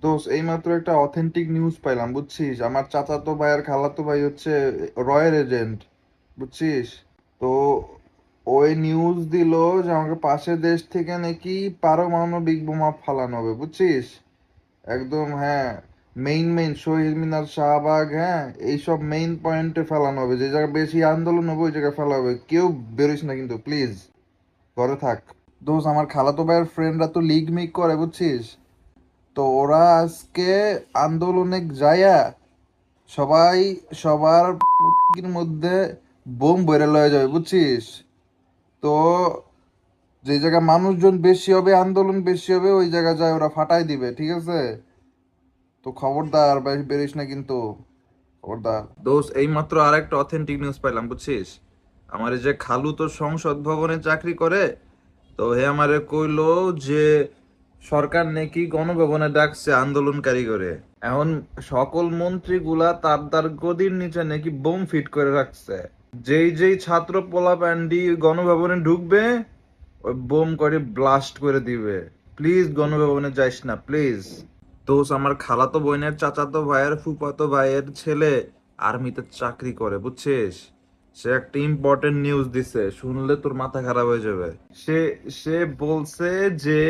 দোস্ত এইমাত্র একটা অথেন্টিক নিউজ পাইলাম বুঝছিস, আমার চাচাতো ভাই আর খালাতো ভাই হচ্ছে রয়ের এজেন্ট, বুঝছিস। তো ওই নিউজ দিল যে আমাকে পাশের দেশ থেকে নাকি পারমাণবিক বোমা ফালানো হবে, বুঝছিস। একদম হ্যাঁ, মেইন মেইন শহীদ মিনার, শাহবাগ, হ্যাঁ এইসব মেইন পয়েন্টে ফেলানো হবে, যে জায়গায় বেশি আন্দোলন হবে ওই জায়গায় ফেলা হবে। কেউ বেরোস না কিন্তু প্লিজ, ঘরে থাক। দোস্ত আমার খালাতো ভাইয়ের ফ্রেন্ডরা তো লিগ মিগ করে বুঝছিস। তো ওরা আজকে আন্দোলনে যায়া সবাই সবার মধ্যে বোম বইরে লয়ে যাবে বুঝছিস। তো যে জায়গায় মানুষজন বেশি হবে, আন্দোলন বেশি হবে, ওই জায়গায় যায় ওরা ফাটাই দিবে, ঠিক আছে। তো খবরদার বেরিস না কিন্তু, খবরদার। দোস্ত এইমাত্র আর একটা অথেন্টিক নিউজ পাইলাম বুঝছিস। আমার এই যে খালু তো সংসদ ভবনে চাকরি করে, তো হে আমারে কইলো যে সরকার নাকি গণভবনে ডাকছে আন্দোলনকারী করে। এখন সকল মন্ত্রীগুলা তার গদির নিচে নাকি বোম ফিট করে রাখছে। যেই যেই ছাত্র পোলাপান্ডি গণভবনে ঢুকবে ওই বোম করে ব্লাস্ট করে দিবে। প্লিজ গণভবনে যাইস না প্লিজ। দোস্ত আমার খালাতো বোনের চাচাতো ভাইয়ের ফুফাতো ভাইয়ের ছেলে আর্মিতে চাকরি করে বুঝছিস। সে একটা ইম্পর্টেন্ট নিউজ দিছে, শুনলে তোর মাথা খারাপ হয়ে যাবে। সে সে বলছে যে